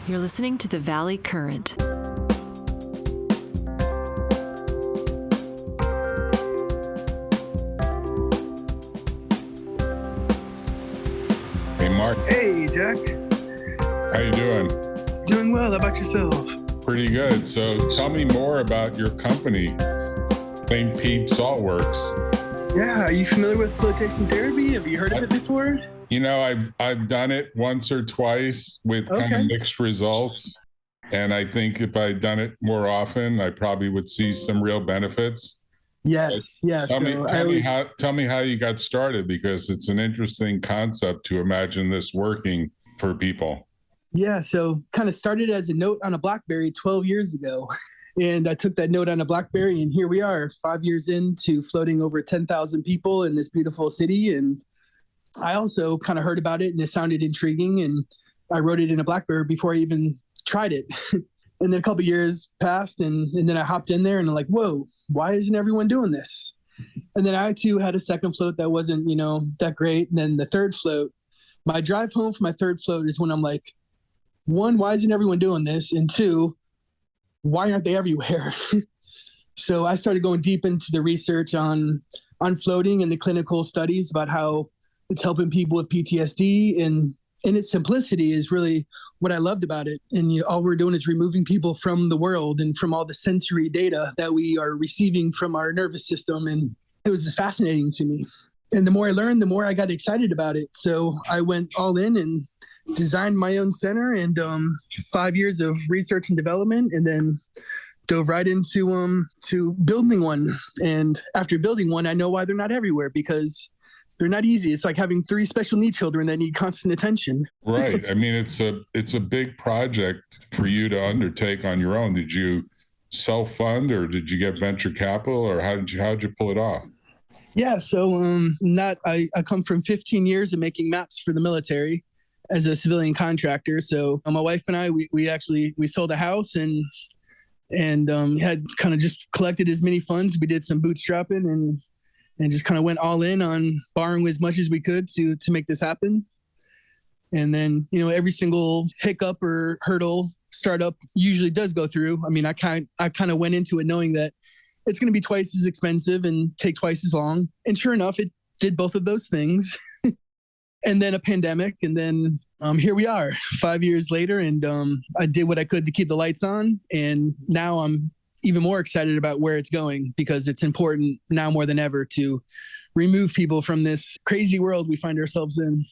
You're listening to the Valley Current. Hey, Mark. Hey, Jack. How you doing? Doing well. How about yourself? Pretty good. So tell me more about your company, St. Pete Saltworks. Yeah, are you familiar with flotation therapy? Have you heard of it before? You know, I've done it once or twice with kind of mixed results. And I think if I'd done it more often, I probably would see some real benefits. Yes, yes. Tell me how you got started, because it's an interesting concept to imagine this working for people. Yeah, so kind of started as a note on a Blackberry 12 years ago. And I took that note on a Blackberry, and here we are 5 years into floating over 10,000 people in this beautiful city. And I also kind of heard about it and it sounded intriguing. And I wrote it in a Blackberry before I even tried it. And then a couple of years passed, and then I hopped in there and I'm like, whoa, why isn't everyone doing this? And then I too had a second float that wasn't, that great. And then the third float, my drive home from my third float is when I'm like, one, why isn't everyone doing this? And two, why aren't they everywhere? So I started going deep into the research on floating and the clinical studies about how it's helping people with PTSD, and its simplicity is really what I loved about it. And all we're doing is removing people from the world and from all the sensory data that we are receiving from our nervous system. And it was just fascinating to me. And the more I learned, the more I got excited about it. So I went all in and designed my own center, and 5 years of research and development, and then dove right into to building one. And after building one, I know why they're not everywhere, because they're not easy. It's like having 3 special needs children that need constant attention. Right. I mean, it's a big project for you to undertake on your own. Did you self-fund, or did you get venture capital, or how'd you pull it off? Yeah. So I come from 15 years of making maps for the military as a civilian contractor. So my wife and I, we sold a house and had kind of just collected as many funds. We did some bootstrapping and just kind of went all in on borrowing as much as we could to make this happen. And then, every single hiccup or hurdle startup usually does go through. I mean, I kind of went into it knowing that it's going to be twice as expensive and take twice as long. And sure enough, it did both of those things. And then a pandemic. And then here we are 5 years later. And I did what I could to keep the lights on. And now I'm even more excited about where it's going, because it's important now more than ever to remove people from this crazy world we find ourselves in.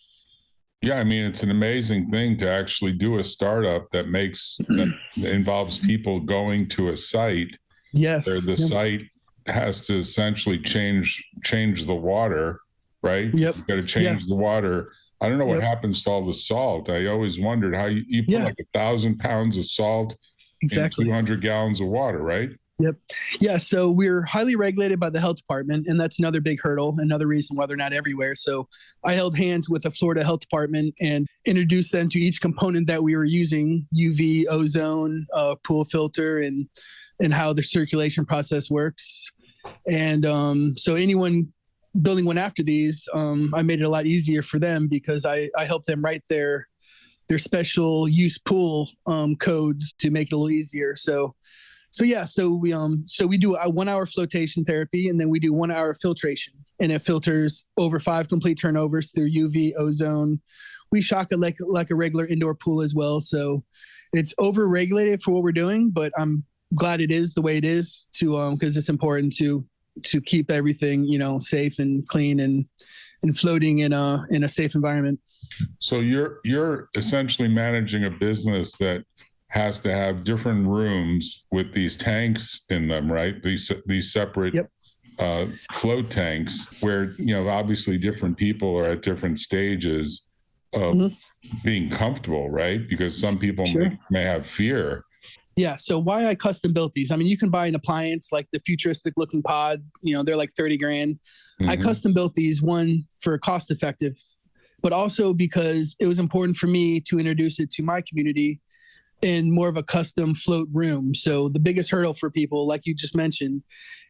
Yeah, I mean, it's an amazing thing to actually do a startup that involves people going to a site. Yes. Where the site has to essentially change the water, right? Yep. You've got to change the water. I don't know what happens to all the salt. I always wondered how you put like 1,000 pounds of salt exactly. in 200 gallons of water, right? Yep. Yeah. So we're highly regulated by the health department, and that's another big hurdle, another reason why they're not everywhere. So I held hands with the Florida Health Department and introduced them to each component that we were using: UV, ozone, pool filter, and how the circulation process works. And so anyone building one after these, I made it a lot easier for them, because I helped them write their special use pool codes to make it a little easier. So we do a 1 hour flotation therapy, and then we do 1 hour filtration, and it filters over 5 complete turnovers through UV, ozone. We shock it like a regular indoor pool as well. So it's over regulated for what we're doing, but I'm glad it is the way it is because it's important to keep everything, safe and clean and floating in a safe environment. So you're essentially managing a business that has to have different rooms with these tanks in them, right? These separate float tanks where, obviously different people are at different stages of being comfortable, right? Because some people may have fear. Yeah. So why I custom built these? I mean, you can buy an appliance like the futuristic looking pod, they're like 30 grand. I custom built these, one, for cost effective, but also because it was important for me to introduce it to my community in more of a custom float room. So the biggest hurdle for people, like you just mentioned,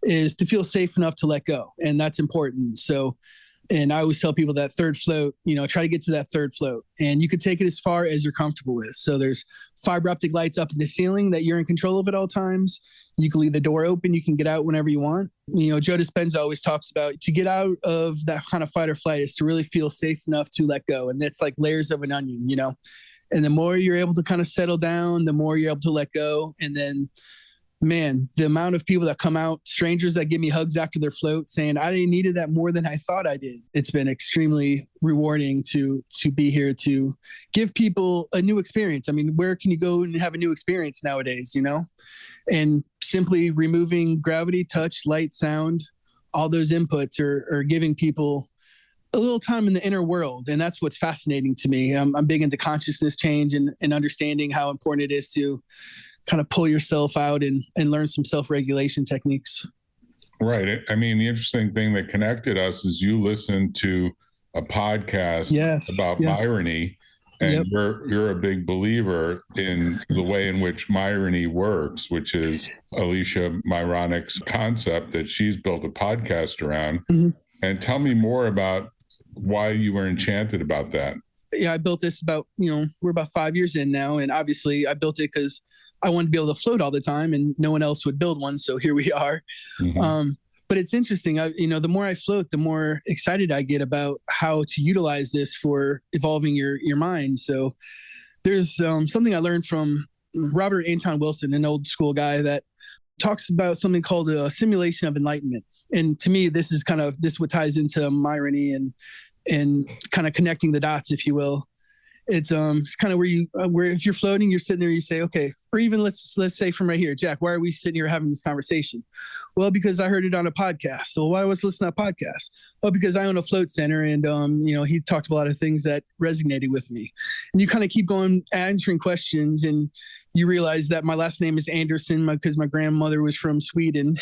is to feel safe enough to let go. And that's important. So And I always tell people that third float, try to get to that third float, and you could take it as far as you're comfortable with. So there's fiber optic lights up in the ceiling that you're in control of at all times. You can leave the door open. You can get out whenever you want. Joe Dispenza always talks about to get out of that kind of fight or flight is to really feel safe enough to let go. And that's like layers of an onion, and the more you're able to kind of settle down, the more you're able to let go. And then, man, the amount of people that come out, strangers that give me hugs after their float saying, I needed that more than I thought I did. It's been extremely rewarding to be here to give people a new experience. I mean, where can you go and have a new experience nowadays, And simply removing gravity, touch, light, sound, all those inputs are giving people a little time in the inner world. And that's what's fascinating to me. I'm big into consciousness change and understanding how important it is to kind of pull yourself out and learn some self-regulation techniques. Right. I mean, the interesting thing that connected us is you listened to a podcast about Myrony, and you're a big believer in the way in which Myrony works, which is Alicia Myronic's concept that she's built a podcast around. Mm-hmm. And tell me more about why you were enchanted about that. Yeah, I built this about, we're about 5 years in now. And obviously I built it because I wanted to be able to float all the time and no one else would build one. So here we are. Mm-hmm. But it's interesting. The more I float, the more excited I get about how to utilize this for evolving your mind. So there's something I learned from Robert Anton Wilson, an old school guy that talks about something called a simulation of enlightenment. And to me, this is what ties into Myrony and kind of connecting the dots, if you will. It's kind of where if you're floating, you're sitting there, you say, okay, or even let's say from right here, Jack, why are we sitting here having this conversation? Well, because I heard it on a podcast. So why was listening to a podcast? Well, because I own a float center, and he talked about a lot of things that resonated with me. And you kind of keep going answering questions, and you realize that my last name is Anderson because my grandmother was from Sweden.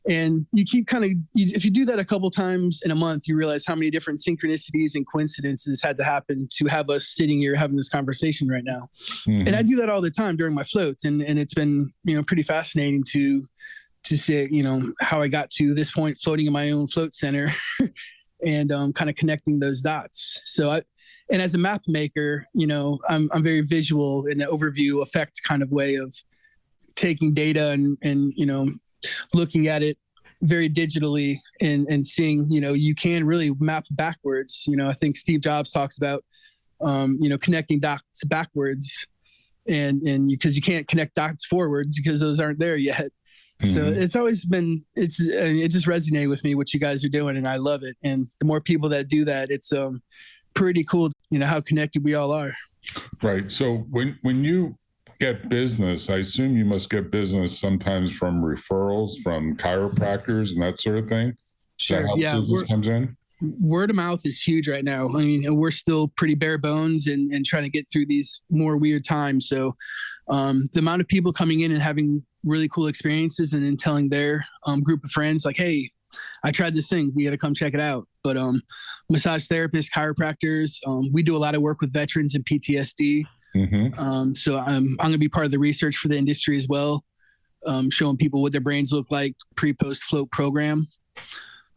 And you keep if you do that a couple times in a month, you realize how many different synchronicities and coincidences had to happen to have us sitting here having this conversation right now. Mm-hmm. And I do that all the time during my floats. And it's been, pretty fascinating to see, how I got to this point floating in my own float center and kind of connecting those dots. So and as a map maker, I'm very visual in an overview effect kind of way of taking data and looking at it very digitally and seeing, you can really map backwards. I think Steve Jobs talks about, connecting dots backwards and because you can't connect dots forwards because those aren't there yet. Mm-hmm. So it's always been, it just resonated with me what you guys are doing, and I love it. And the more people that do that, it's pretty cool, how connected we all are. Right. So when you get business, I assume you must get business sometimes from referrals from chiropractors and that sort of thing. Sure. How business comes in? Word of mouth is huge right now. I mean, we're still pretty bare bones and trying to get through these more weird times. So the amount of people coming in and having really cool experiences and then telling their group of friends like, hey, I tried this thing, we got to come check it out. But massage therapists, chiropractors, we do a lot of work with veterans and PTSD. Mm-hmm. So I'm going to be part of the research for the industry as well, showing people what their brains look like pre-post float program.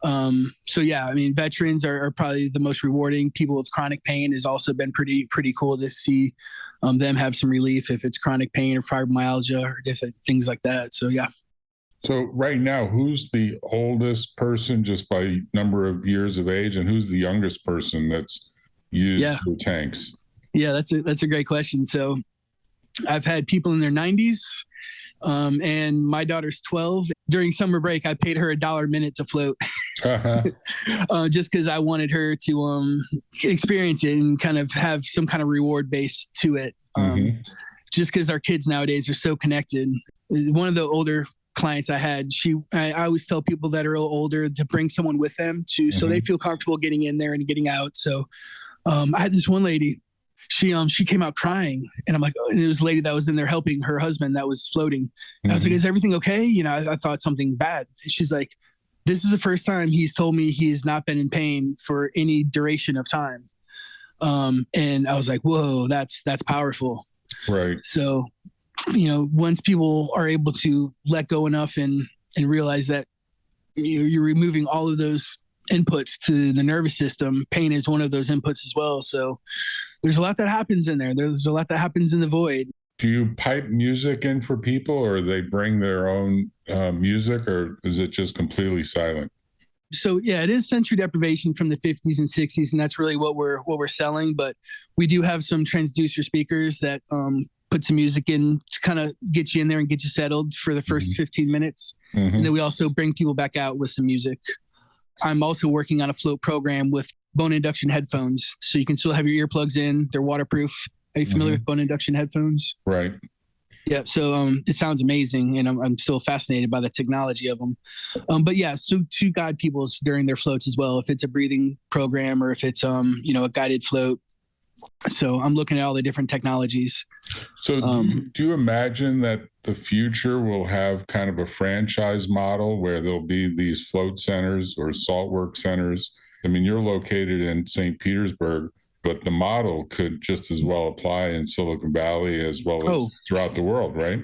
So yeah, I mean, veterans are probably the most rewarding. People with chronic pain has also been pretty cool to see them have some relief if it's chronic pain or fibromyalgia or different things like that. So yeah. So right now, who's the oldest person just by number of years of age, and who's the youngest person that's used the tanks? Yeah, that's a great question. So I've had people in their 90s, and my daughter's 12. During summer break, I paid her $1 a minute to float, just because I wanted her to experience it and kind of have some kind of reward base to it. Just because our kids nowadays are so connected. One of the older clients I had, I always tell people that are a little older to bring someone with them so they feel comfortable getting in there and getting out. So I had this one lady. She came out crying, and I'm like, and it was a lady that was in there helping her husband that was floating. And I was like, is everything okay? I thought something bad. And she's like, this is the first time he's told me he has not been in pain for any duration of time. And I was like, whoa, that's powerful. Right. So, once people are able to let go enough and realize that you're removing all of those inputs to the nervous system. Pain is one of those inputs as well. So there's a lot that happens in there. There's a lot that happens in the void. Do you pipe music in for people, or they bring their own music, or is it just completely silent? So yeah, it is sensory deprivation from the 50s and 60s, and that's really what we're selling. But we do have some transducer speakers that put some music in to kind of get you in there and get you settled for the first 15 minutes. And then we also bring people back out with some music. I'm also working on a float program with bone induction headphones, so you can still have your earplugs in. They're waterproof. Are you familiar with bone induction headphones? Right. Yeah, so it sounds amazing, and I'm still fascinated by the technology of them. But yeah, so to guide people during their floats as well, if it's a breathing program or if it's a guided float. So I'm looking at all the different technologies. So do you imagine that the future will have kind of a franchise model where there'll be these float centers or saltwork centers? I mean, you're located in St. Petersburg, but the model could just as well apply in Silicon Valley as well as throughout the world, right?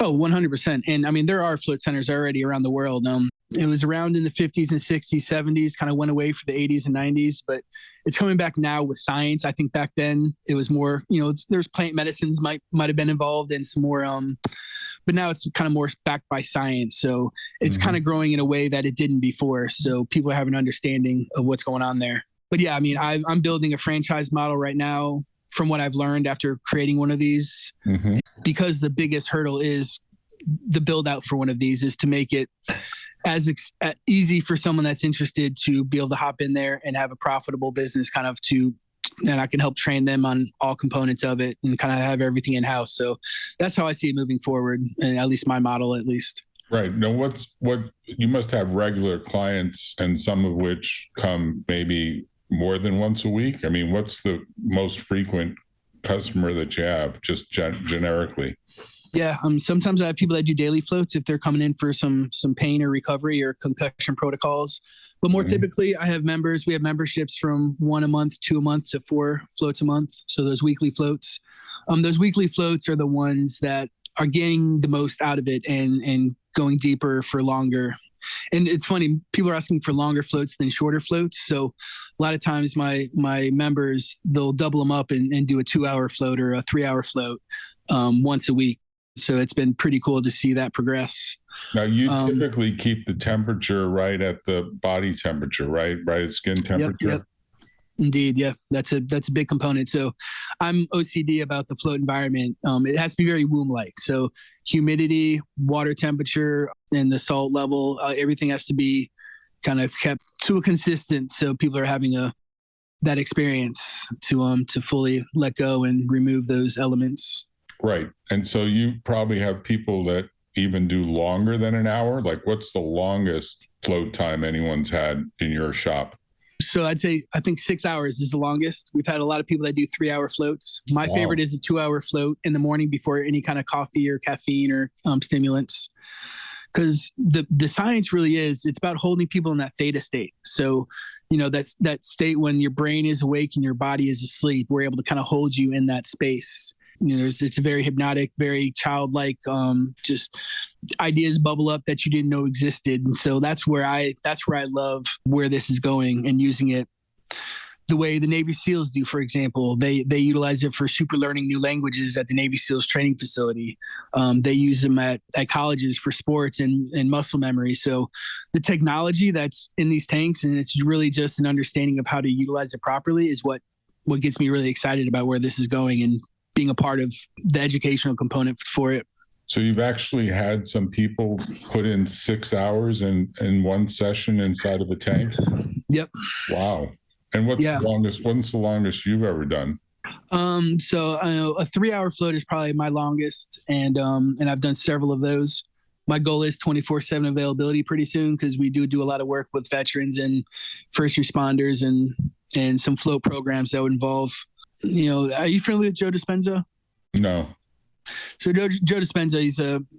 Oh, 100%. And I mean, there are float centers already around the world. It was around in the 50s and 60s, 70s, kind of went away for the 80s and 90s, but it's coming back now with science. I think back then it was more, there's plant medicines might have been involved and some more, but now it's kind of more backed by science. So it's kind of growing in a way that it didn't before. So people have an understanding of what's going on there. But yeah, I mean, I'm building a franchise model right now from what I've learned after creating one of these, because the biggest hurdle is the build out for one of these is to make it as easy for someone that's interested to be able to hop in there and have a profitable business and I can help train them on all components of it and kind of have everything in house. So that's how I see it moving forward, and at least my model, at least. Right. Now, what you must have regular clients, and some of which come maybe more than once a week. I mean, what's the most frequent customer that you have, just generically? Yeah, sometimes I have people that do daily floats if they're coming in for some pain or recovery or concussion protocols. But more typically, I have members. We have memberships from 1 a month, 2 a month to 4 floats a month. So those weekly floats. Those weekly floats are the ones that are getting the most out of it and going deeper for longer. And it's funny, people are asking for longer floats than shorter floats. So a lot of times my members, they'll double them up and do a 2-hour float or a 3-hour float once a week. So it's been pretty cool to see that progress. Now, you typically keep the temperature right at the body temperature, right? Right at skin temperature? Yep. Indeed, yeah. That's a big component. So I'm OCD about the float environment. It has to be very womb-like. So humidity, water temperature, and the salt level, everything has to be kind of kept to a consistent, so people are having that experience to fully let go and remove those elements. Right. And so you probably have people that even do longer than an hour. Like, what's the longest float time anyone's had in your shop? So I think 6 hours is the longest. We've had a lot of people that do 3-hour floats. My favorite is a 2-hour float in the morning before any kind of coffee or caffeine or stimulants. Because the science really is, it's about holding people in that theta state. So, that's that state when your brain is awake and your body is asleep. We're able to kind of hold you in that space. It's a very hypnotic, very childlike, just ideas bubble up that you didn't know existed. And so that's where I love where this is going, and using it the way the Navy SEALs do, for example. They utilize it for super learning new languages at the Navy SEALs training facility. They use them at colleges for sports and muscle memory. So the technology that's in these tanks, and it's really just an understanding of how to utilize it properly, is what gets me really excited about where this is going and being a part of the educational component for it. So you've actually had some people put in 6 hours in one session inside of a tank? Yep. Wow. And what's the longest you've ever done? So I know a 3-hour float is probably my longest, and I've done several of those. My goal is 24/7 availability pretty soon, because we do a lot of work with veterans and first responders and some float programs that would involve, are you familiar with Joe Dispenza? No. So Joe Dispenza,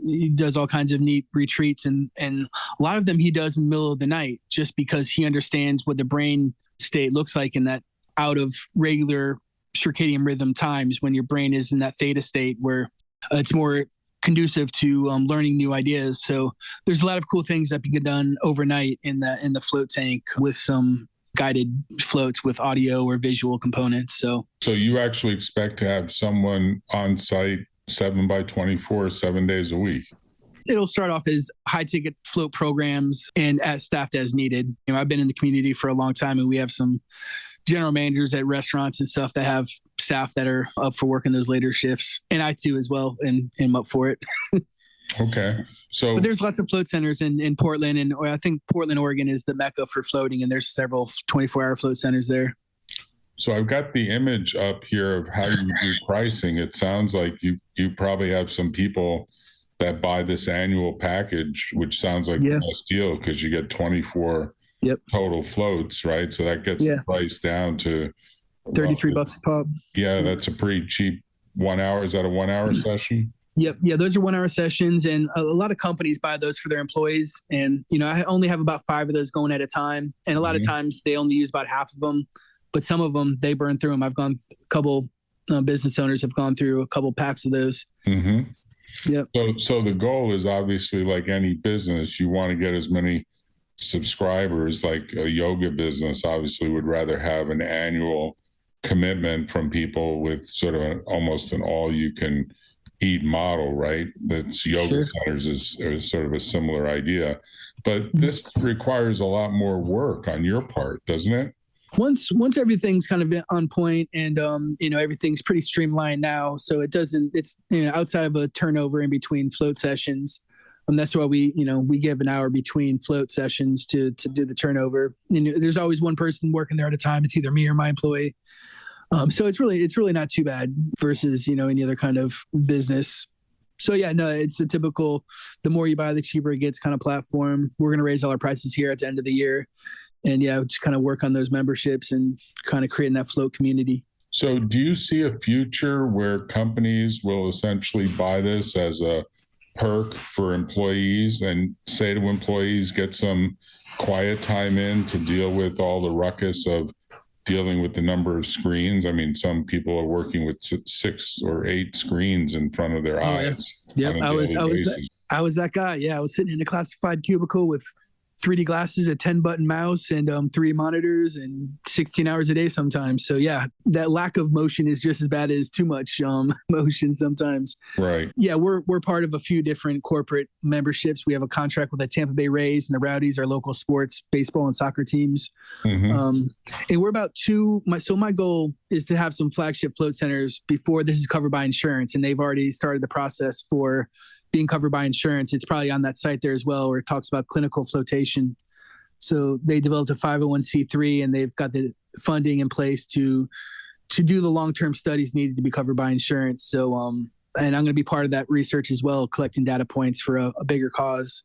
he does all kinds of neat retreats, and a lot of them he does in the middle of the night, just because he understands what the brain state looks like in that out of regular circadian rhythm times, when your brain is in that theta state where it's more conducive to learning new ideas. So there's a lot of cool things that can get done overnight in the float tank with some guided floats with audio or visual components. So you actually expect to have someone on site 7x24, 7 days a week? It'll start off as high ticket float programs and as staffed as needed. I've been in the community for a long time, and we have some general managers at restaurants and stuff that have staff that are up for working those later shifts. And I too as well, and am up for it. Okay. But there's lots of float centers in Portland, and I think Portland, Oregon is the mecca for floating, and there's several 24-hour float centers there. So I've got the image up here of how you do pricing. It sounds like you probably have some people that buy this annual package, which sounds like the best deal because you get 24 total floats, right? So that gets the price down to $33 a pop. Yeah, that's a pretty cheap 1 hour. Is that a 1 hour session? Yep. Yeah, those are 1 hour sessions, and a lot of companies buy those for their employees. And, I only have about 5 of those going at a time. And a lot of times they only use about half of them, but some of them, they burn through them. I've gone a couple business owners have gone through a couple packs of those. Mm-hmm. Yep. So the goal is obviously, like any business, you want to get as many subscribers. Like a yoga business obviously would rather have an annual commitment from people with sort of almost an all you can eat model, right? That's yoga centers is sort of a similar idea, but this requires a lot more work on your part, doesn't it? Once everything's kind of on point and everything's pretty streamlined now, so it's outside of a turnover in between float sessions. That's why we give an hour between float sessions to do the turnover. And there's always one person working there at a time. It's either me or my employee. So it's really not too bad versus any other kind of business. So yeah, no, it's a typical, the more you buy, the cheaper it gets kind of platform. We're going to raise all our prices here at the end of the year. And yeah, just kind of work on those memberships and kind of creating that float community. So do you see a future where companies will essentially buy this as a perk for employees and say to employees, get some quiet time in to deal with all the ruckus of dealing with the number of screens? I mean, some people are working with 6 or 8 screens in front of their eyes. Yeah. I was that guy. Yeah. I was sitting in a classified cubicle with 3D glasses, a 10-button mouse, and 3 monitors, and 16 hours a day sometimes. So yeah, that lack of motion is just as bad as too much motion sometimes. Right. Yeah, we're part of a few different corporate memberships. We have a contract with the Tampa Bay Rays and the Rowdies, our local sports, baseball and soccer teams. Mm-hmm. And we're about my goal is to have some flagship float centers before this is covered by insurance, and they've already started the process for being covered by insurance. It's probably on that site there as well, where it talks about clinical flotation. So they developed a 501c3, and they've got the funding in place to do the long-term studies needed to be covered by insurance. So, and I'm going to be part of that research as well, collecting data points for a bigger cause.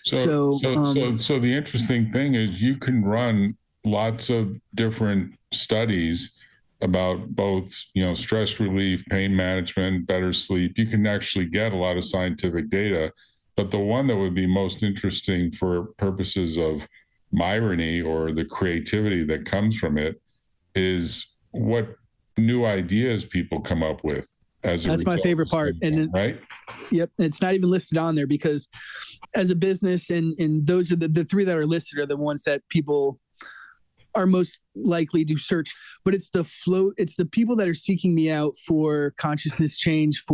So the interesting thing is you can run lots of different studies about both, stress relief, pain management, better sleep. You can actually get a lot of scientific data, but the one that would be most interesting for purposes of irony or the creativity that comes from it is what new ideas people come up with. That's my favorite part. And right? Yep. It's not even listed on there because as a business, and those are the 3 that are listed are the ones that people are most likely to search, but it's the people that are seeking me out for consciousness change,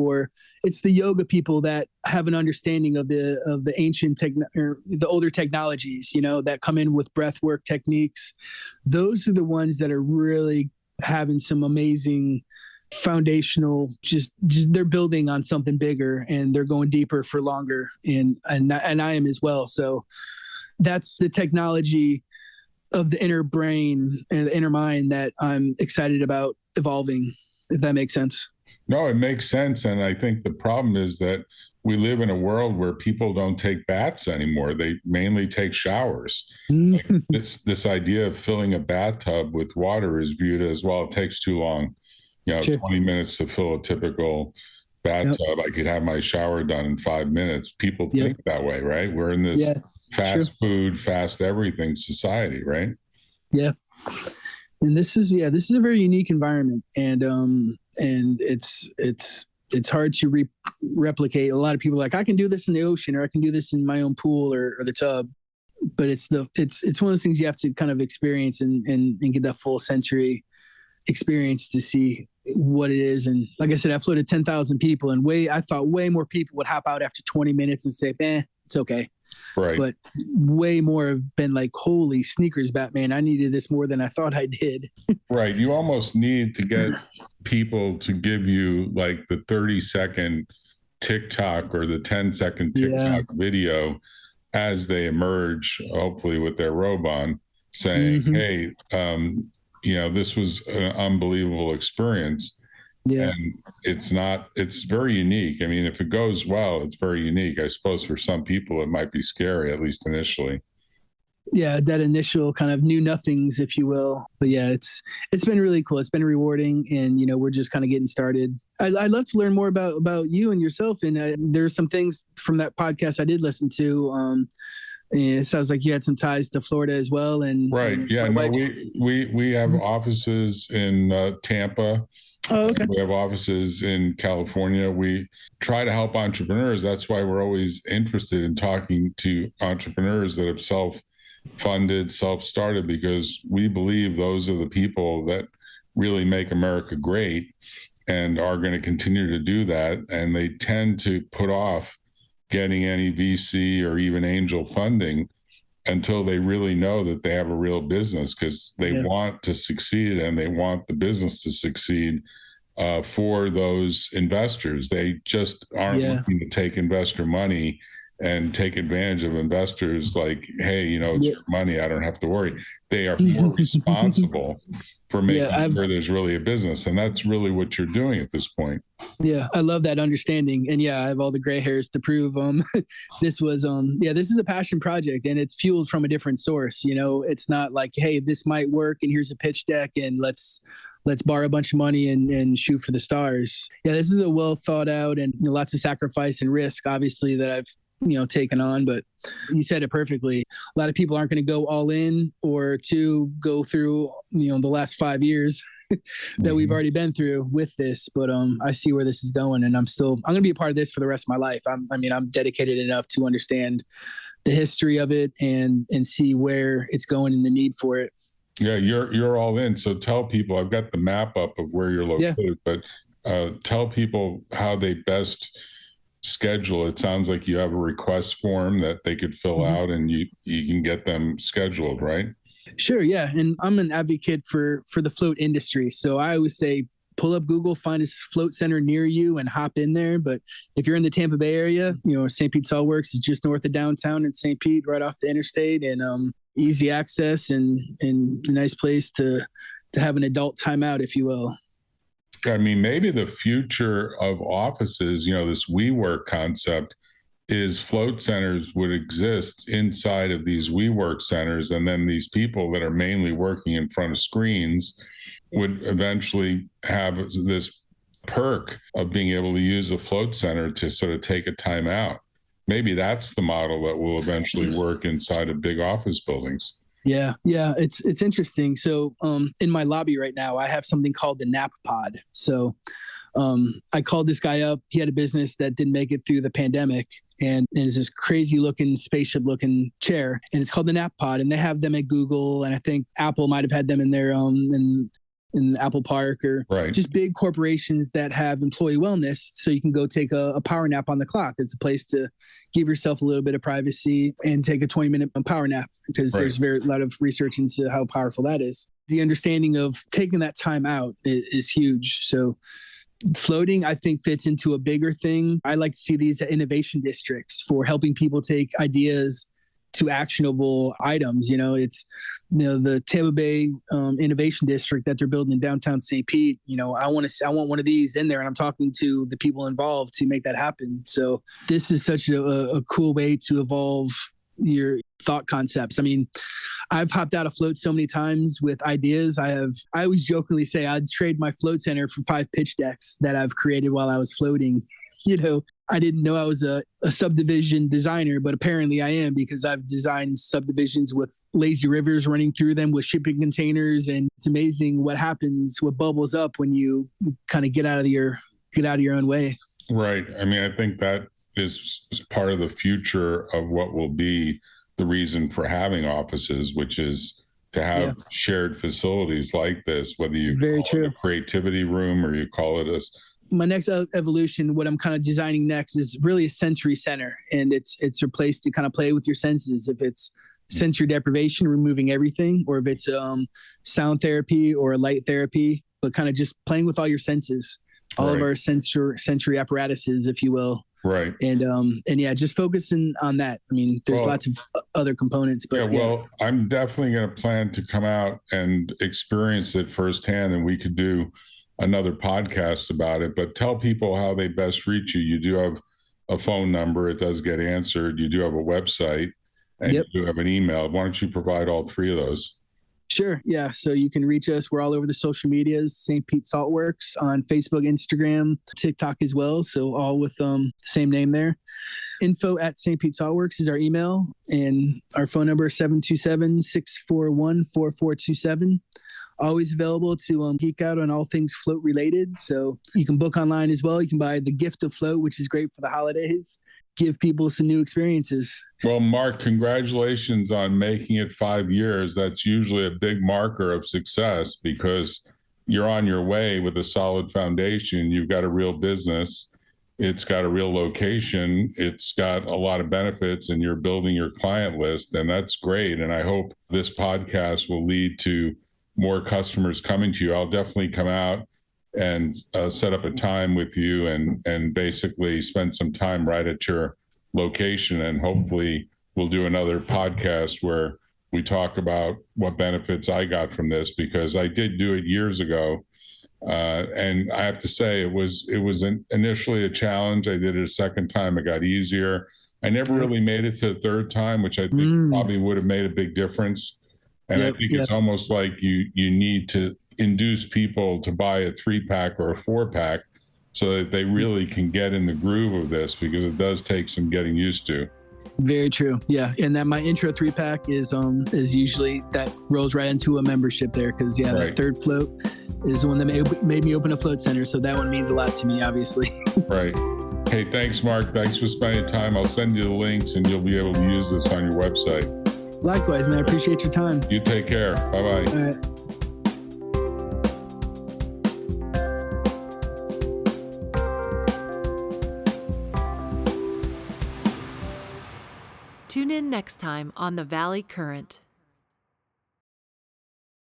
it's the yoga people that have an understanding of the ancient or the older technologies, that come in with breath work techniques. Those are the ones that are really having some amazing foundational, just they're building on something bigger, and they're going deeper for longer. And I am as well. So that's the technology of the inner brain and the inner mind that I'm excited about evolving, if that makes sense. No, it makes sense. And I think the problem is that we live in a world where people don't take baths anymore. They mainly take showers. Like this idea of filling a bathtub with water is viewed as, well, it takes too long. Sure. 20 minutes to fill a typical bathtub. Yep. I could have my shower done in 5 minutes. People think that way, right? We're in this fast food, fast everything society, right? Yeah. And this is a very unique environment, and it's it's hard to replicate. A lot of people are like, I can do this in the ocean, or I can do this in my own pool or the tub. But it's one of those things you have to kind of experience and get that full sensory experience to see what it is. And like I said, I floated 10,000 people, and I thought way more people would hop out after 20 minutes and say, it's okay. Right. But way more have been like, holy sneakers, Batman, I needed this more than I thought I did. Right. You almost need to get people to give you like the 30-second TikTok or the 10-second TikTok video as they emerge, hopefully with their robe on, saying, hey, this was an unbelievable experience. Yeah. And it's very unique. I mean, if it goes well, it's very unique. I suppose for some people, it might be scary, at least initially. Yeah, that initial kind of new nothings, if you will. But yeah, it's been really cool. It's been rewarding, and we're just kind of getting started. I'd love to learn more about you and yourself. And there's some things from that podcast I did listen to. It sounds like you had some ties to Florida as well. And right, yeah. No, we have offices in Tampa. Oh, okay. We have offices in California. We try to help entrepreneurs. That's why we're always interested in talking to entrepreneurs that have self-funded, self-started, because we believe those are the people that really make America great and are going to continue to do that. And they tend to put off getting any VC or even angel funding until they really know that they have a real business, because they want to succeed and they want the business to succeed for those investors. They just aren't looking to take investor money and take advantage of investors like, hey, it's your money, I don't have to worry. They are more responsible for making sure there's really a business. And that's really what you're doing at this point. Yeah, I love that understanding. And I have all the gray hairs to prove this was this is a passion project, and it's fueled from a different source. It's not like, hey, this might work and here's a pitch deck and let's borrow a bunch of money and shoot for the stars. Yeah, this is a well thought out and lots of sacrifice and risk, obviously, that I've taken on. But you said it perfectly. A lot of people aren't going to go all in or to go through the last 5 years that we've already been through with this. But I see where this is going, and I'm going to be a part of this for the rest of my life. I'm dedicated enough to understand the history of it and see where it's going and the need for it. Yeah, you're all in. So tell people, I've got the map up of where you're located, but tell people how they best schedule. It sounds like you have a request form that they could fill out, and you can get them scheduled, right? Sure, yeah. And I'm an advocate for the float industry. So I always say, pull up Google, find a float center near you and hop in there. But if you're in the Tampa Bay area, St. Pete Saltworks is just north of downtown in St. Pete, right off the interstate, and easy access and a nice place to have an adult timeout, if you will. I mean, maybe the future of offices, this WeWork concept, is float centers would exist inside of these WeWork centers. And then these people that are mainly working in front of screens would eventually have this perk of being able to use a float center to sort of take a time out. Maybe that's the model that will eventually work inside of big office buildings. Yeah, it's interesting. So in my lobby right now, I have something called the nap pod. So I called this guy up. He had a business that didn't make it through the pandemic, and it's this crazy looking spaceship looking chair, and it's called the nap pod. And they have them at Google, and I think Apple might have had them in their in Apple Park, or just big corporations that have employee wellness. So you can go take a power nap on the clock. It's a place to give yourself a little bit of privacy and take a 20-minute power nap, because there's a lot of research into how powerful that is. The understanding of taking that time out is huge. So floating, I think, fits into a bigger thing. I like to see these innovation districts for helping people take ideas to actionable items. It's the Tampa Bay Innovation District that they're building in downtown St. Pete. I want one of these in there, and I'm talking to the people involved to make that happen. So this is such a cool way to evolve your thought concepts. I mean, I've hopped out of float so many times with ideas. I always jokingly say I'd trade my float center for 5 pitch decks that I've created while I was floating. I didn't know I was a subdivision designer, but apparently I am, because I've designed subdivisions with lazy rivers running through them with shipping containers. And it's amazing what bubbles up when you kind of get out of your get out of your own way. Right. I mean, I think that is part of the future of what will be the reason for having offices, which is to have shared facilities like this, whether you Very call true. it a creativity room or you call it a... My next evolution, what I'm kind of designing next, is really a sensory center, and it's a place to kind of play with your senses. If it's sensory deprivation, removing everything, or if it's sound therapy or light therapy, but kind of just playing with all your senses, all of our sensory apparatuses, if you will. Right. And yeah, just focusing on that. I mean, there's lots of other components, but I'm definitely going to plan to come out and experience it firsthand, and we could do another podcast about it. But tell people how they best reach you. You do have a phone number. It does get answered. You do have a website, and you do have an email. Why don't you provide all three of those? Sure. Yeah. So you can reach us. We're all over the social medias, St. Pete Saltworks on Facebook, Instagram, TikTok as well. So all with the same name there. info@St. Pete Saltworks is our email, and our phone number is 727-641-4427. Always available to geek out on all things float related. So you can book online as well. You can buy the gift of float, which is great for the holidays. Give people some new experiences. Well, Mark, congratulations on making it 5 years. That's usually a big marker of success because you're on your way with a solid foundation. You've got a real business. It's got a real location. It's got a lot of benefits, and you're building your client list, and that's great. And I hope this podcast will lead to more customers coming to you. I'll definitely come out and set up a time with you and basically spend some time right at your location. And hopefully we'll do another podcast where we talk about what benefits I got from this, because I did do it years ago. And I have to say it was initially a challenge. I did it a second time. It got easier. I never really made it to the third time, which I think probably would have made a big difference. And I think it's almost like you need to induce people to buy a 3-pack or a 4-pack so that they really can get in the groove of this, because it does take some getting used to. Very true. Yeah. And that my intro 3-pack is usually that rolls right into a membership there. Cause that third float is the one that made me open a float center. So that one means a lot to me, obviously. Right. Hey, thanks, Mark. Thanks for spending time. I'll send you the links and you'll be able to use this on your website. Likewise, man. I appreciate your time. You take care. Bye-bye. All right. Tune in next time on The Valley Current.